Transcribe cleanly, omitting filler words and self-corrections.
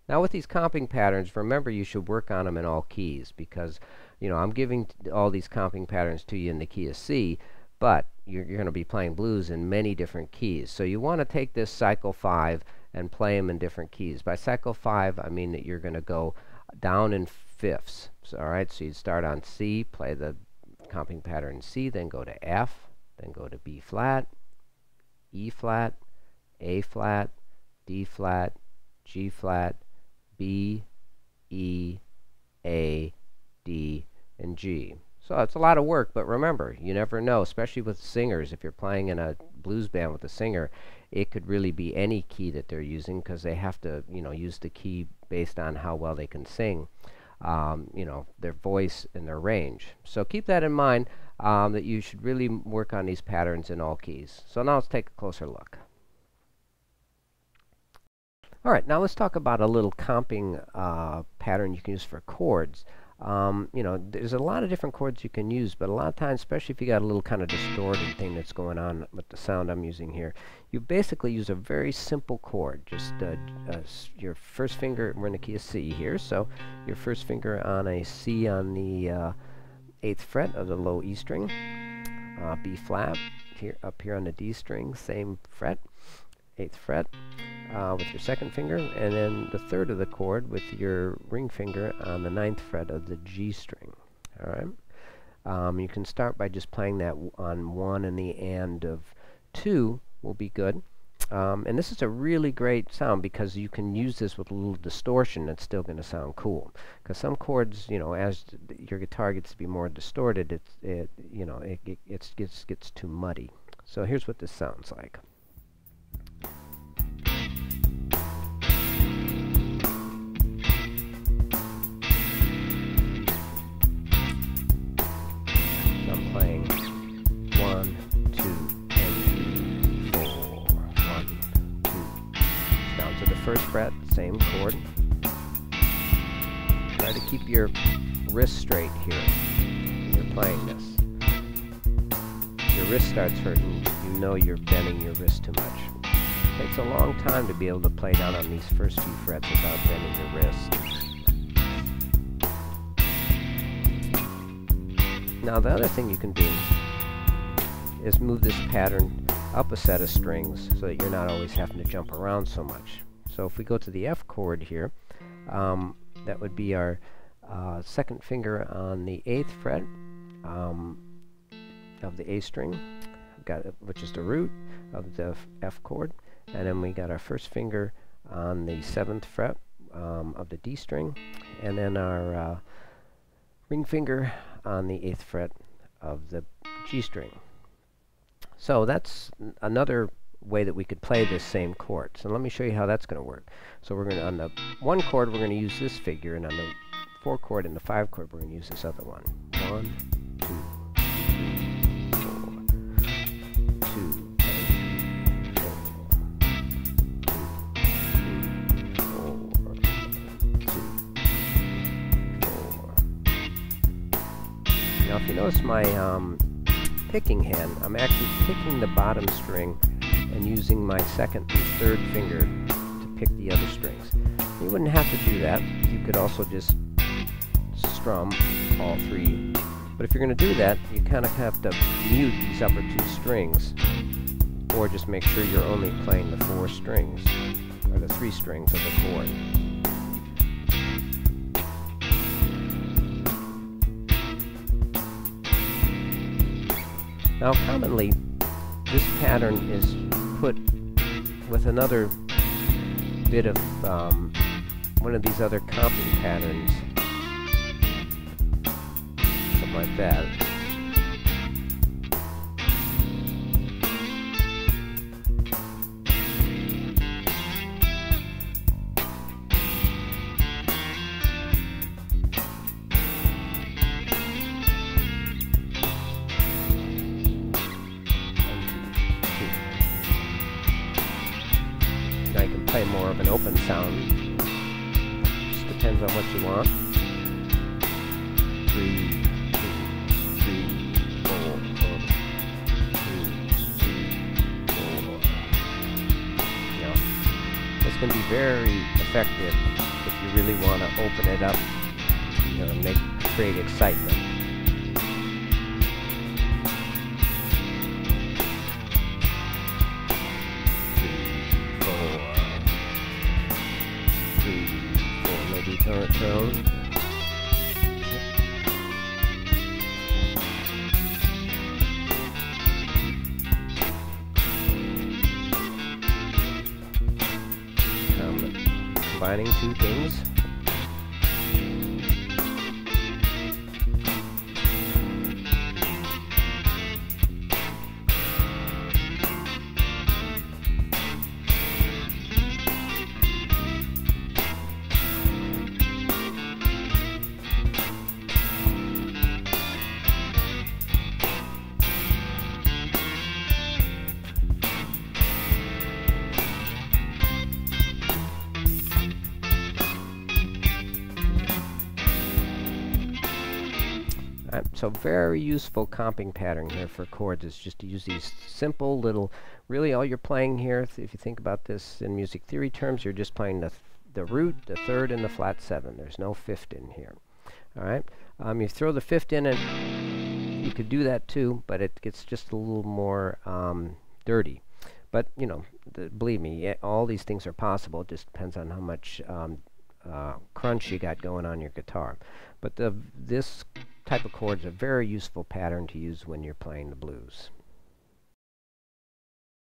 Now with these comping patterns, remember you should work on them in all keys because, you know, I'm giving all these comping patterns to you in the key of C, but you're going to be playing blues in many different keys. So you want to take this cycle 5 and play them in different keys. By cycle 5, I mean that you're going to go down in fifths. So, all right, so you'd start on C, play the comping pattern in C, then go to F, then go to B flat, E flat, A flat, D flat, G flat, B, E, A, D, and G. So it's a lot of work, but remember, you never know, especially with singers. If you're playing in a blues band with a singer, it could really be any key that they're using because they have to, you know, use the key based on how well they can sing, you know, their voice and their range. So keep that in mind, that you should really work on these patterns in all keys. So now let's take a closer look. All right, now let's talk about a little comping pattern you can use for chords. You know, there's a lot of different chords you can use, but a lot of times, especially if you got a little kind of distorted thing that's going on with the sound I'm using here, you basically use a very simple chord. Just your first finger, we're in the key of C here, so your first finger on a C on the 8th fret of the low E string, B flat, here up here on the D string, same fret, 8th fret. With your second finger, and then the third of the chord with your ring finger on the 9th fret of the G string. All right. You can start by just playing that on 1, and the and of 2 will be good. And this is a really great sound because you can use this with a little distortion. It's still going to sound cool. Because some chords, you know, as your guitar gets to be more distorted, it gets too muddy. So here's what this sounds like. Playing 1, 2, and 3, 4, 1, 2. Down to the first fret, same chord. Try to keep your wrist straight here when you're playing this. Your wrist starts hurting, you know you're bending your wrist too much. It takes a long time to be able to play down on these first few frets without bending your wrist. Now the other thing you can do is move this pattern up a set of strings so that you're not always having to jump around so much. So if we go to the F chord here, that would be our second finger on the 8th fret of the A string, which is the root of the F chord, and then we got our first finger on the 7th fret of the D string, and then our ring finger on the 8th fret of the G string. So that's another way that we could play this same chord. So let me show you how that's going to work. So we're going to, on the 1 chord, we're going to use this figure, and on the 4 chord and the 5 chord, we're going to use this other one. 1, 2, 3, 4, 2, 2. Now if you notice my picking hand, I'm actually picking the bottom string and using my second and third finger to pick the other strings. You wouldn't have to do that. You could also just strum all 3. But if you're going to do that, you kind of have to mute these upper 2 strings, or just make sure you're only playing the 4 strings, or the 3 strings of the chord. Now commonly, this pattern is put with another bit of one of these other comping patterns, something like that. Now you can play more of an open sound. Just depends on what you want. 3, 2, 3, 4, 2, 3, 4. You know, it's going to be very effective you really want to open it up, you know, create excitement. Maybe tone. Combining two things. So very useful comping pattern here for chords is just to use these simple little, really all you're playing here, if you think about this in music theory terms, you're just playing the root, the third, and the flat 7. There's no fifth in here. All right. You throw the fifth in, and you could do that too, but it gets just a little more dirty. But you know, believe me, all these things are possible. It just depends on how much crunch you got going on your guitar. But this type of chords are a very useful pattern to use when you're playing the blues.